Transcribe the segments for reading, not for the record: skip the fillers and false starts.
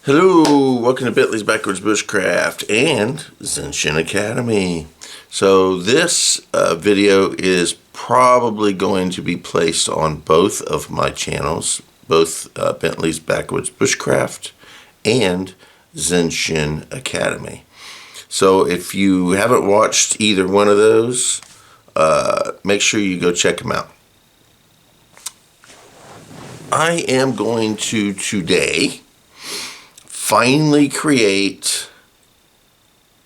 Hello, welcome to Bentley's Backwoods Bushcraft and Zenshin Academy. So this video is probably going to be placed on both of my channels, both Bentley's Backwoods Bushcraft and Zenshin Academy. So if you haven't watched either one of those, make sure you go check them out. I am going to today finally create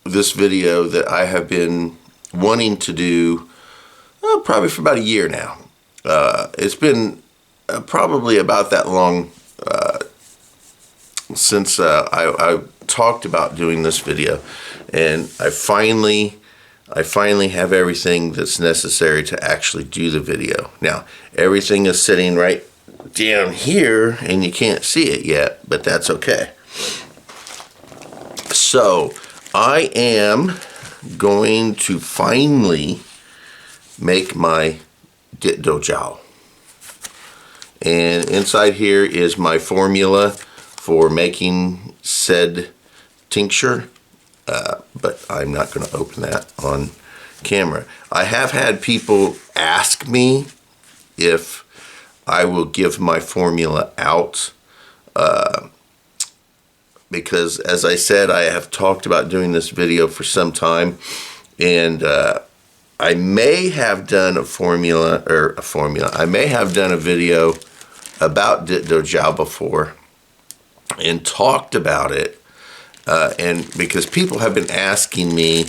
this video that I have been wanting to do probably for about a year now. It's been probably about that long since I talked about doing this video, and I finally have everything that's necessary to actually do the video. Now everything is sitting right down here and you can't see it yet, but that's okay. So I am going to finally make my Dit Do Jow. And inside here is my formula for making said tincture, but I'm not going to open that on camera. I have had people ask me if I will give my formula out, because as I said, I have talked about doing this video for some time, and I may have done I may have done a video about Dit Do Jow before and talked about it, and because people have been asking me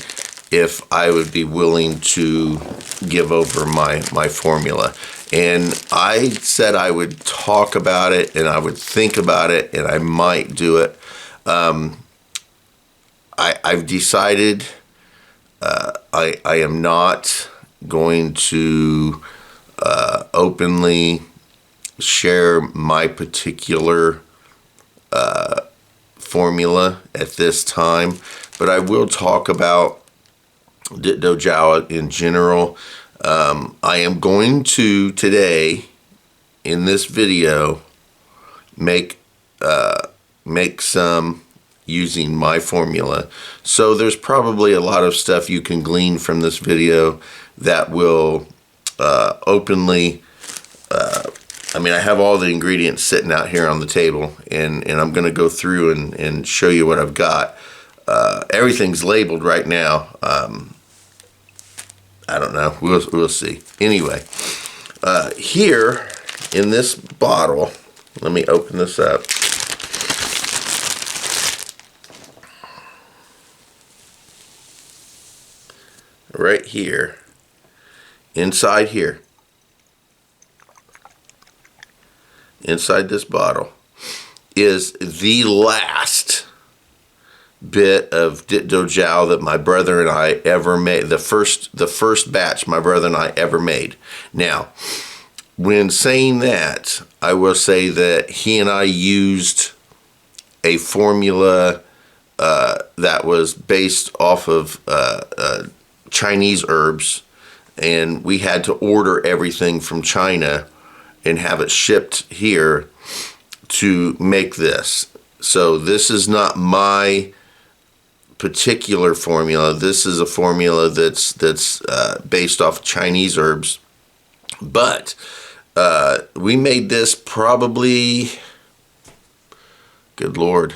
if I would be willing to give over my formula. And I said I would talk about it and I would think about it and I might do it. I've decided I am not going to openly share my particular formula at this time, but I will talk about Dit Do Jow in general. I am going to today in this video make some using my formula. So there's probably a lot of stuff you can glean from this video that will openly, I mean, I have all the ingredients sitting out here on the table, and I'm going to go through and show you what I've got. Everything's labeled right now. I don't know. We'll see. Anyway, here in this bottle, let me open this up. Right here, inside here, inside this bottle is the last bit of Dit Do Jow that my brother and I ever made. The first batch my brother and I ever made. Now, when saying that, I will say that he and I used a formula that was based off of Chinese herbs, and we had to order everything from China and have it shipped here to make this. So this is not my particular formula. This is a formula that's based off Chinese herbs, but we made this probably, good Lord,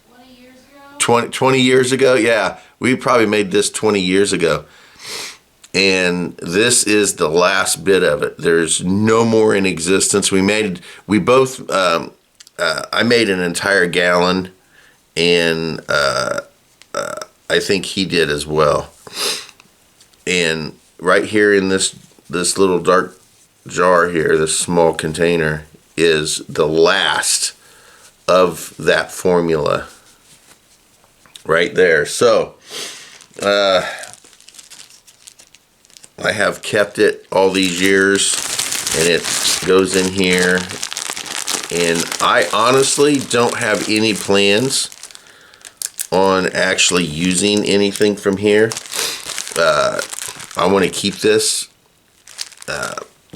20 years ago? 20 years ago, yeah. We probably made this 20 years ago. And this is the last bit of it. There's no more in existence. I made an entire gallon, and I think he did as well. And right here in this little dark jar here, this small container, is the last of that formula right there. So I have kept it all these years, and it goes in here, and I honestly don't have any plans on actually using anything from here. I want to keep this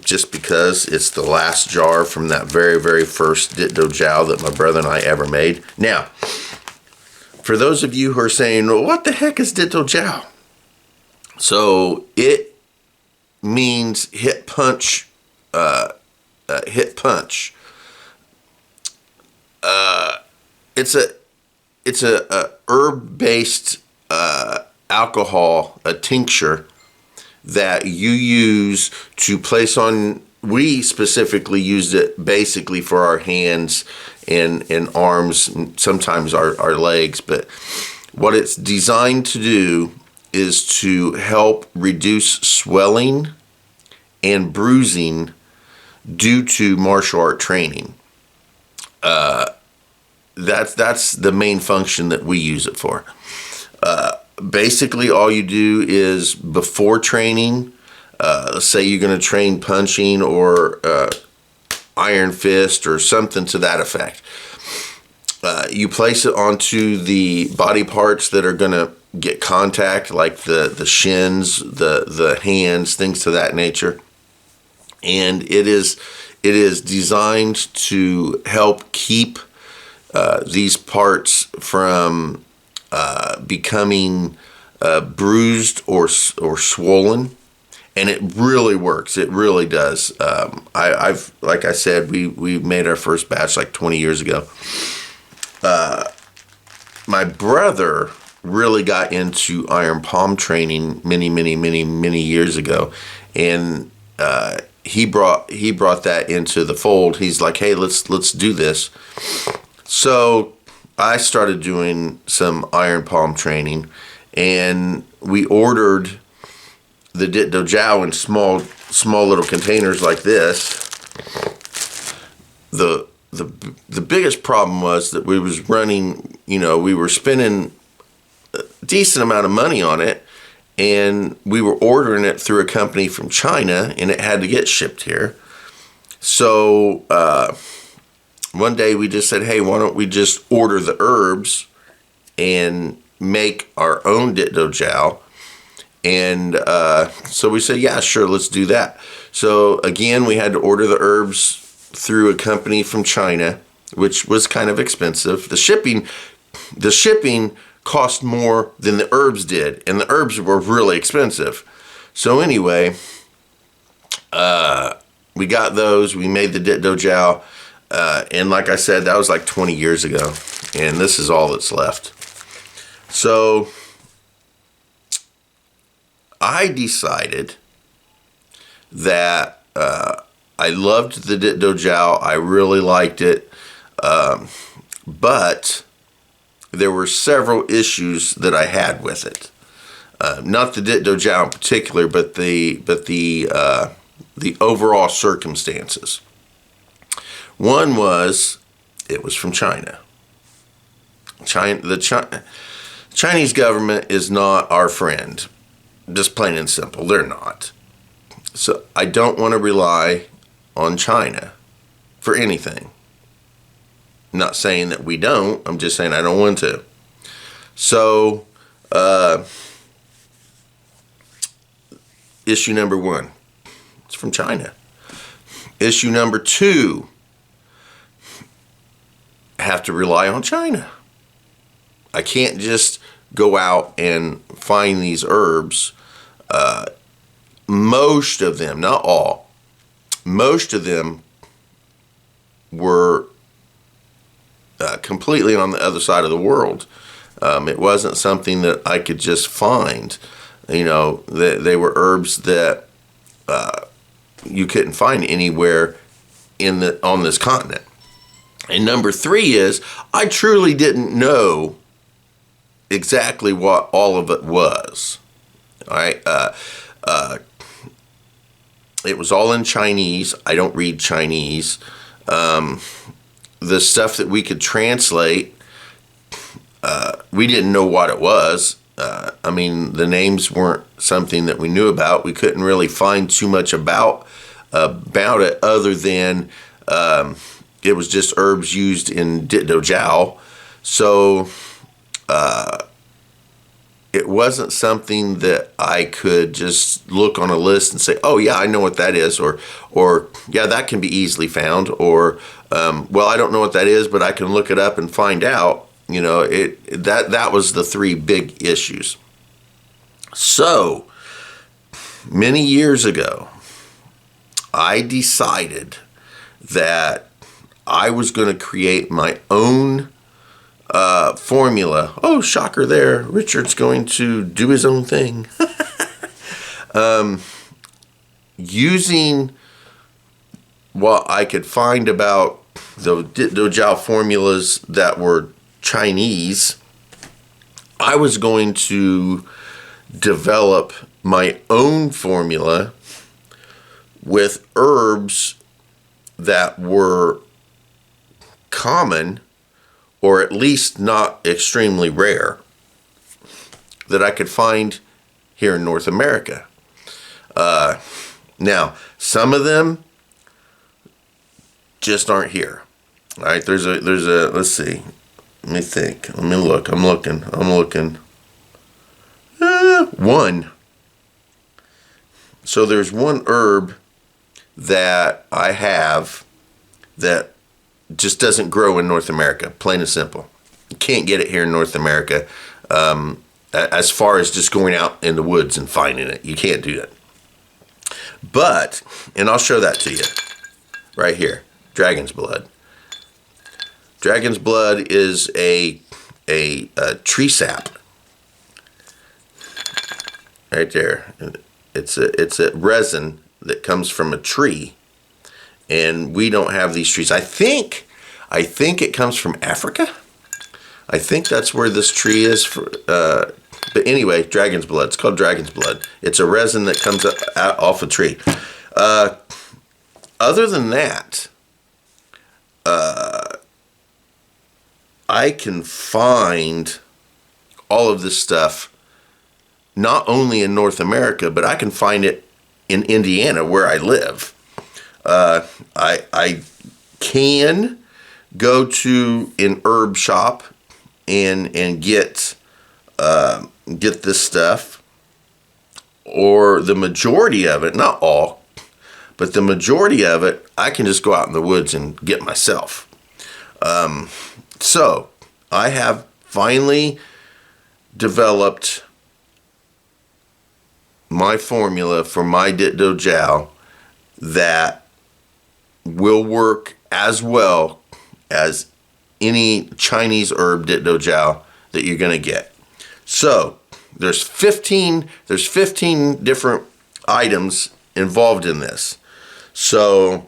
just because it's the last jar from that very, very first Dit Do Jow that my brother and I ever made. Now, for those of you who are saying, well, what the heck is Dit Do Jow? So it means hit punch, hit punch. It's a herb-based alcohol, a tincture that you use to place on. We specifically used it basically for our hands and arms, and sometimes our legs. But what it's designed to do is to help reduce swelling and bruising due to martial art training. That's the main function that we use it for. Basically, all you do is before training, let's say you're going to train punching or iron fist or something to that effect. You place it onto the body parts that are going to get contact, like the shins, the hands, things to that nature. And it is designed to help keep these parts from becoming bruised or swollen, and it really works. It really does. I've like I said, we made our first batch like 20 years ago. My brother really got into iron palm training many years ago, and he brought that into the fold. He's like, hey, let's do this. So I started doing some iron palm training, and we ordered the Dit Do Jow in small little containers like this. The biggest problem was that we was running, we were spending a decent amount of money on it, and we were ordering it through a company from China, and it had to get shipped here. So one day we just said, hey, why don't we just order the herbs and make our own Dit Do Jow? And so we said, yeah, sure, let's do that. So again, we had to order the herbs through a company from China, which was kind of expensive. The shipping cost more than the herbs did, and the herbs were really expensive. So anyway, we got those. We made the Dit Do Jow. And like I said, that was like 20 years ago, and this is all that's left. So I decided that I loved the Dit Do Jow. I really liked it, but there were several issues that I had with it. Not the Dit Do Jow in particular, but the overall circumstances. One was, it was from China. The Chinese government is not our friend. Just plain and simple, they're not. So I don't want to rely on China for anything. I'm not saying that we don't, I'm just saying I don't want to. So, issue number one, it's from China. Issue number two, have to rely on China. I can't just go out and find these herbs. Most of them, not all, most of them were completely on the other side of the world. It wasn't something that I could just find. They were herbs that you couldn't find anywhere on this continent. And number three is, I truly didn't know exactly what all of it was. All right. It was all in Chinese. I don't read Chinese. The stuff that we could translate, we didn't know what it was. The names weren't something that we knew about. We couldn't really find too much about it other than it was just herbs used in Dit Do Jow. So it wasn't something that I could just look on a list and say, oh yeah, I know what that is, or yeah, that can be easily found, or well, I don't know what that is, but I can look it up and find out. You know, that was the three big issues. So many years ago, I decided that I was going to create my own formula. Oh, shocker there. Richard's going to do his own thing. Using what I could find about the Dit Do Jow formulas that were Chinese, I was going to develop my own formula with herbs that were common, or at least not extremely rare, that I could find here in North America. Now, some of them just aren't here. All right, there's a, let's see, let me think, let me look, I'm looking. One. So there's one herb that I have that just doesn't grow in North America, plain and simple. You can't get it here in North America. As far as just going out in the woods and finding it, you can't do that. But, and I'll show that to you right here, dragon's blood. Dragon's blood is a tree sap. Right there. It's a resin that comes from a tree, and we don't have these trees. I think it comes from Africa. I think that's where this tree is. But anyway, dragon's blood. It's called dragon's blood. It's a resin that comes out off a tree. Other than that, I can find all of this stuff not only in North America, but I can find it in Indiana where I live. I can go to an herb shop and get this stuff, or the majority of it, not all, but the majority of it, I can just go out in the woods and get myself. So I have finally developed my formula for my Dit Do Jow that will work as well as any Chinese herb Dit Do Jow that you're going to get. So there's 15 different items involved in this. So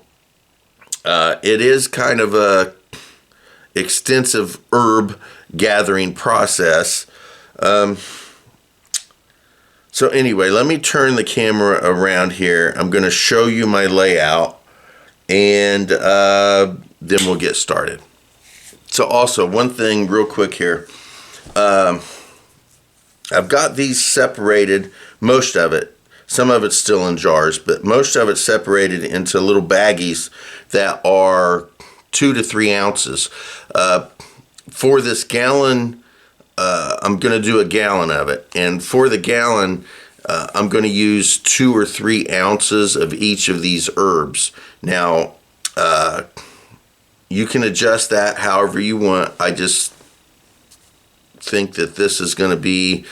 it is kind of a extensive herb gathering process. So anyway, let me turn the camera around here. I'm going to show you my layout, and then we'll get started. So also, one thing real quick here. I've got these separated, most of it. Some of it's still in jars, but most of it's separated into little baggies that are 2 to 3 ounces. For this gallon, I'm going to do a gallon of it. And for the gallon, I'm going to use 2 or 3 ounces of each of these herbs. Now, you can adjust that however you want. I just think that this is going to be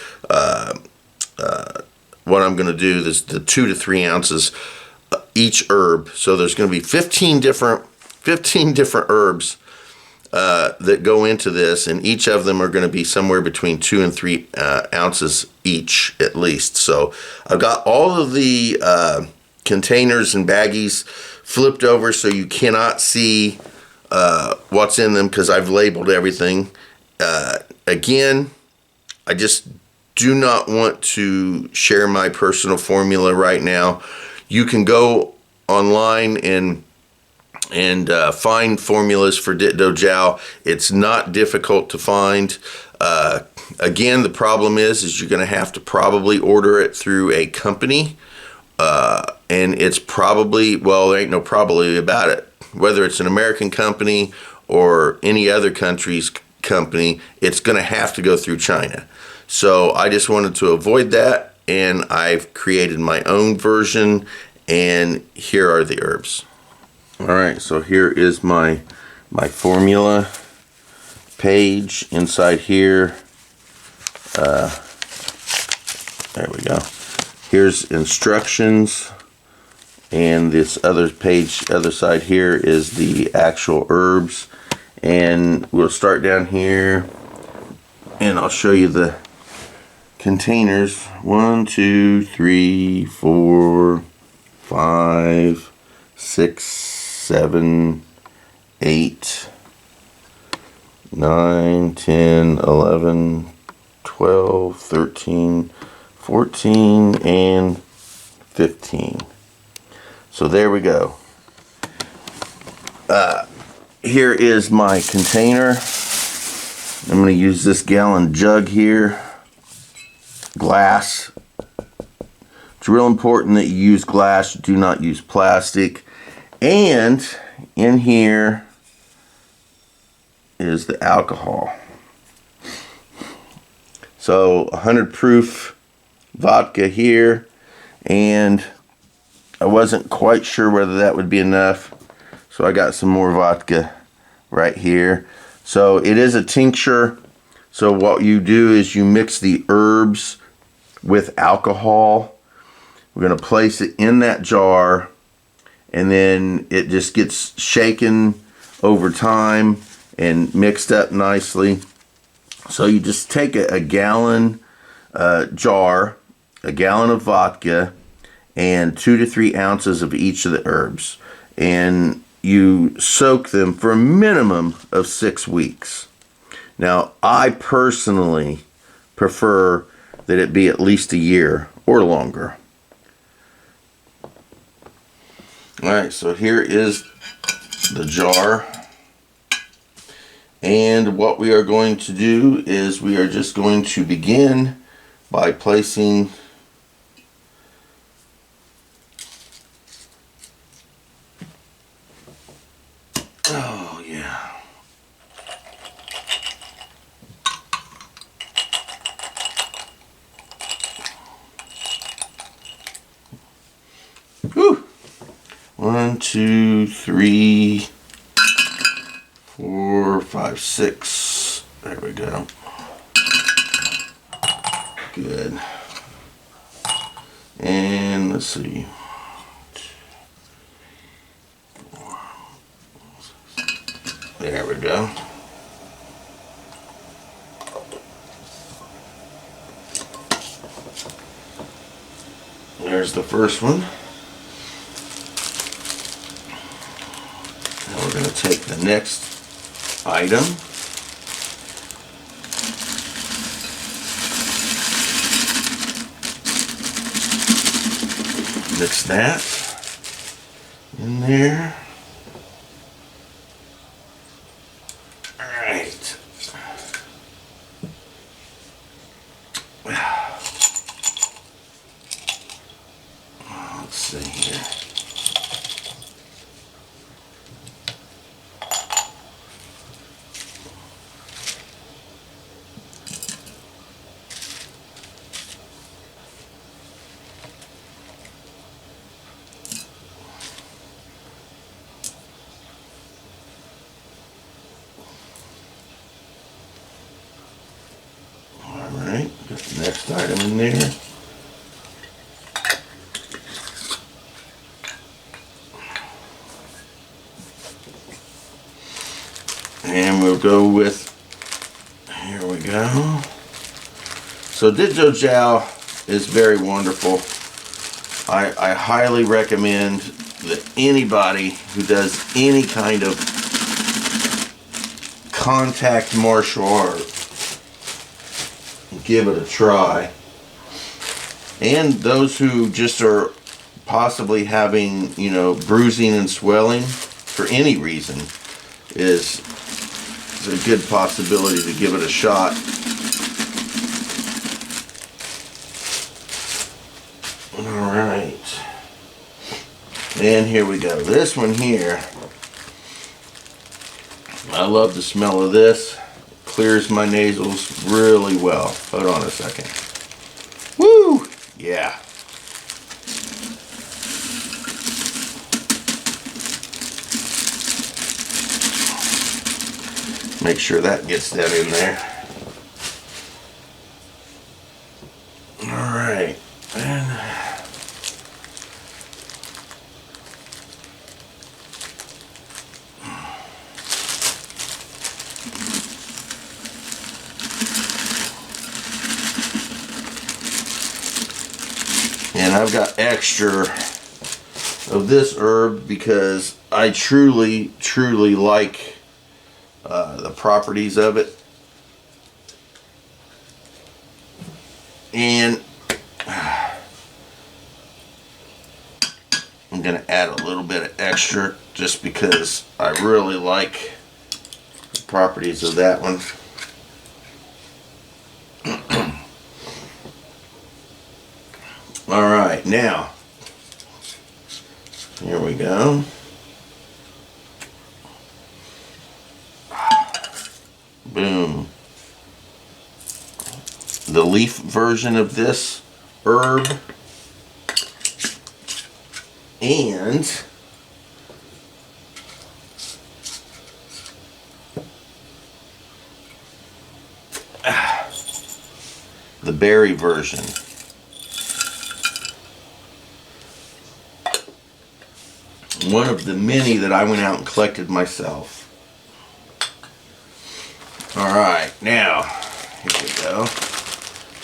what I'm going to do. This the 2 to 3 ounces each herb. So there's going to be 15 different herbs that go into this, and each of them are going to be somewhere between 2 and 3 ounces each at least. So I've got all of the containers and baggies flipped over so you cannot see what's in them because I've labeled everything. Again, I just do not want to share my personal formula right now. You can go online and find formulas for Dit Do Jow. It's not difficult to find. Again, the problem is you're going to have to probably order it through a company, and it's probably, well, there ain't no probably about it. Whether it's an American company or any other country's company, it's going to have to go through China. So I just wanted to avoid that, and I've created my own version, and here are the herbs. Alright, so here is my formula page. Inside here, there we go. Here's instructions, and this other page, other side here, is the actual herbs. And we'll start down here, and I'll show you the containers. 1, 2, 3, 4, 5, 6, 7, 8, 9, 10, 11, 12, 13, 14, and 15. So there we go. Here is my container. I'm going to use this gallon jug here. Glass. It's real important that you use glass. Do not use plastic. And in here is the alcohol. So 100 proof vodka here, and I wasn't quite sure whether that would be enough, so I got some more vodka right here. So it is a tincture. So what you do is you mix the herbs with alcohol. We're going to place it in that jar, and then it just gets shaken over time and mixed up nicely. So you just take a gallon jar, a gallon of vodka, and 2 to 3 ounces of each of the herbs, and you soak them for a minimum of 6 weeks. Now, I personally prefer that it be at least a year or longer. Alright, so here is the jar. And what we are going to do is we are just going to begin by placing Whew. 1, 2, 3, 4, 5, 6. There we go. Good. And let's see. 4. There we go. There's the first one. Now we're going to take the next item. Mix that in there. All right. Let's see here. Alright, got the next item in there. And we'll go with, here we go. So Dit Do Jow is very wonderful. I highly recommend that anybody who does any kind of contact martial art give it a try. And those who just are possibly having, you know, bruising and swelling for any reason is a good possibility to give it a shot. Alright. And here we go. This one here, I love the smell of this. clears my nasals really well. Hold on a second. Woo! Yeah. Make sure that gets that in there. All right. And I've got extra of this herb because I truly, truly like the properties of it. And I'm going to add a little bit of extra just because I really like the properties of that one. All right, now, here we go. Boom. The leaf version of this herb. And the berry version. One of the many that I went out and collected myself. Alright, now, here we go.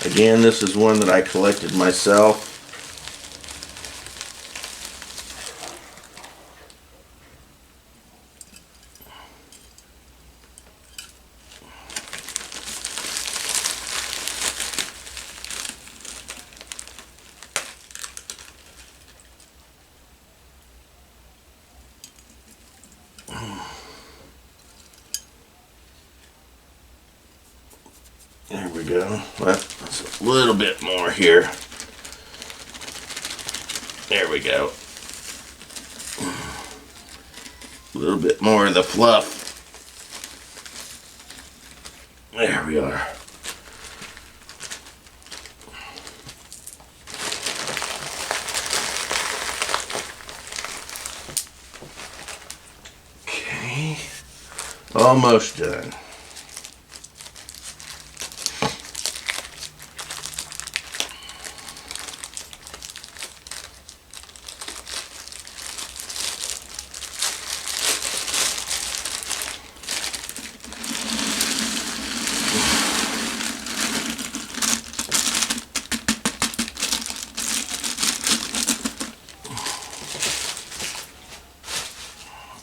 Again, this is one that I collected myself. There we go. Well, that's a little bit more here. There we go. A little bit more of the fluff. There we are. Okay. Almost done.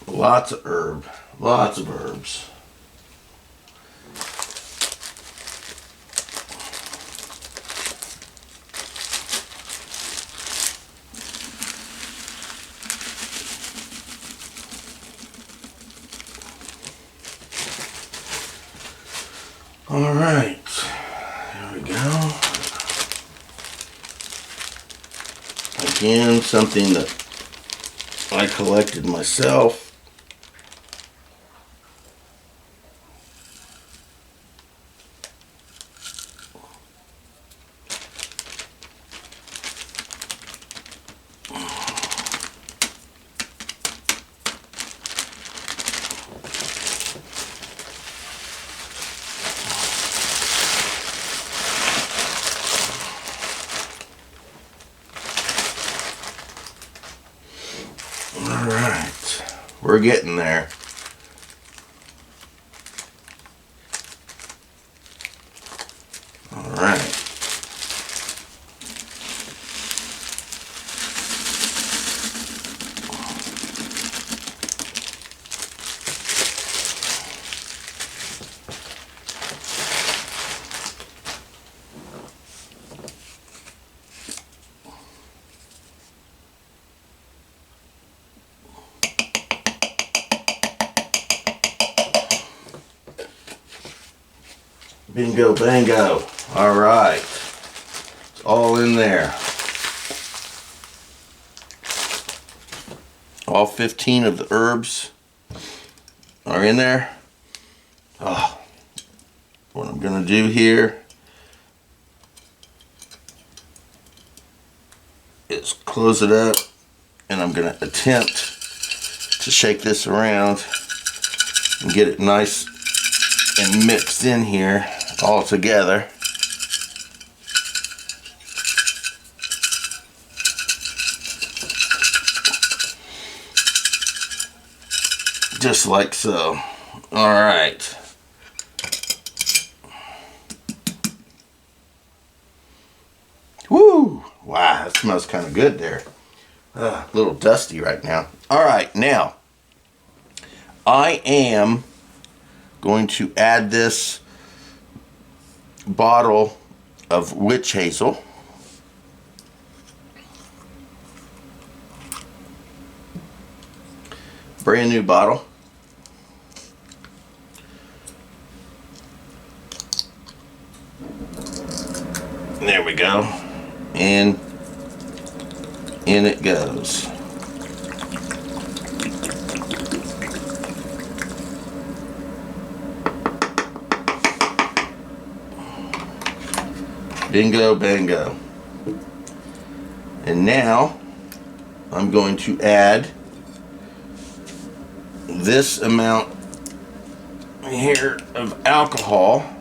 Lots of herb, lots of herbs. All right, there we go. Again, something that I collected myself. Alright, we're getting there. Alright. Bingo, bango. All right. It's all in there. All 15 of the herbs are in there. Oh, what I'm going to do here is close it up, and I'm going to attempt to shake this around and get it nice and mixed in here all together. Just like so. All right. Woo! Wow, that smells kind of good there. A little dusty right now. All right, now I am going to add this bottle of witch hazel. Brand new bottle. There we go. And in it goes. Bingo, bango. And now I'm going to add this amount here of alcohol.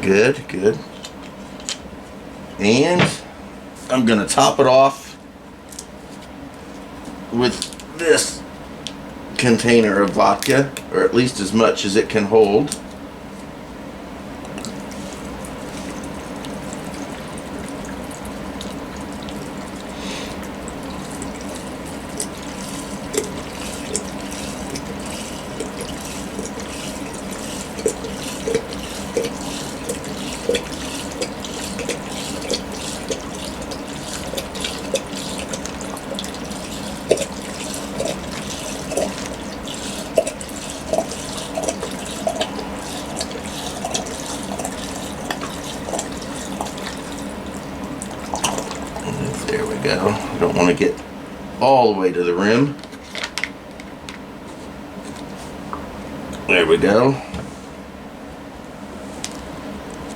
Good, good. And I'm going to top it off with this container of vodka, or at least as much as it can hold. There we go. Don't want to get all the way to the rim. There we go.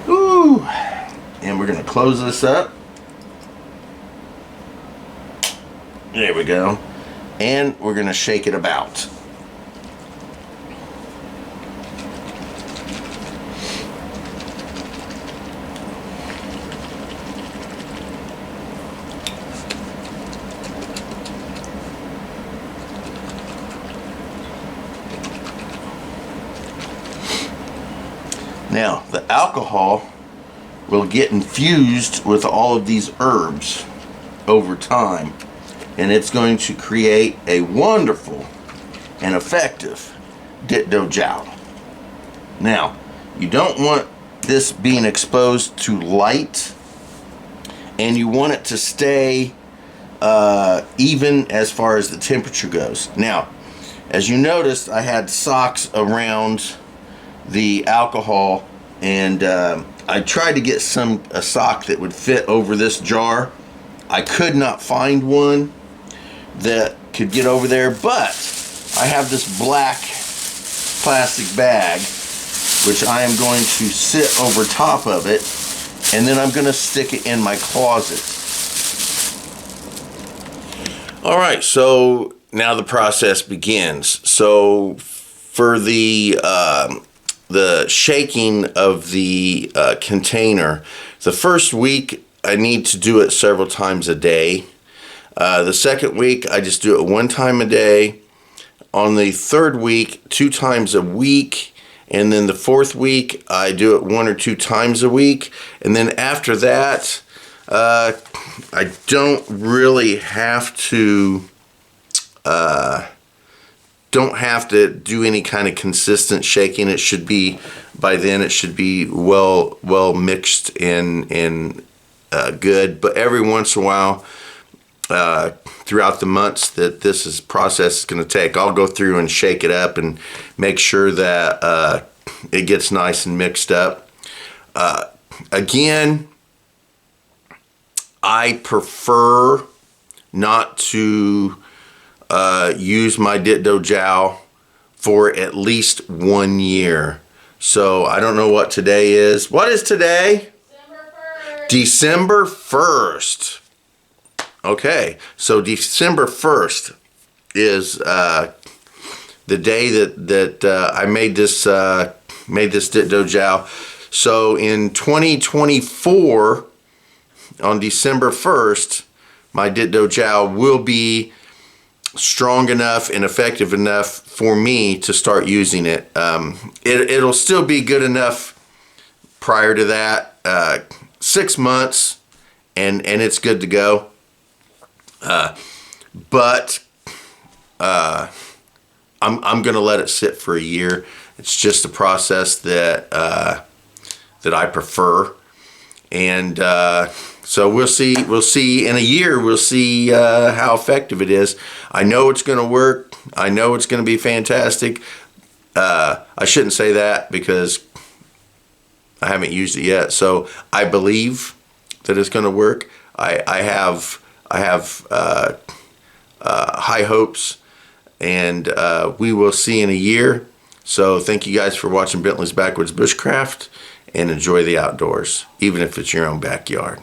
Ooh. And we're going to close this up. There we go. And we're going to shake it about. Now, the alcohol will get infused with all of these herbs over time, and it's going to create a wonderful and effective Dit Do Jow. Now, you don't want this being exposed to light, and you want it to stay even as far as the temperature goes. Now, as you noticed, I had socks around the alcohol, and I tried to get a sock that would fit over this jar. I could not find one that could get over there, but I have this black plastic bag which I am going to sit over top of it, and then I'm going to stick it in my closet. Alright, so now the process begins. So for the shaking of the container, the first week I need to do it several times a day. The second week I just do it one time a day. On the third week, 2 times a week. And then the fourth week I do it 1 or 2 times a week. And then after that, I don't really have to do any kind of consistent shaking. It should be, by then it should be well mixed and good. But every once in a while throughout the months that process is going to take. I'll go through and shake it up and make sure that it gets nice and mixed up. Again, I prefer not to use my Dit Do Jow for at least 1 year. So I don't know what today is. What is today? December 1st. Okay, so December 1st is the day that I made this Dit Do Jow. So in 2024, on December 1st, my Dit Do Jow will be strong enough and effective enough for me to start using it. It'll still be good enough prior to that. 6 months and it's good to go. But I'm gonna let it sit for a year. It's just a process that I prefer, and so we'll see. We'll see in a year. We'll see how effective it is. I know it's gonna work. I know it's gonna be fantastic. I shouldn't say that because I haven't used it yet. So I believe that it's gonna work. I have high hopes, and we will see in a year. So thank you guys for watching Bentley's Backwoods Bushcraft, and enjoy the outdoors, even if it's your own backyard.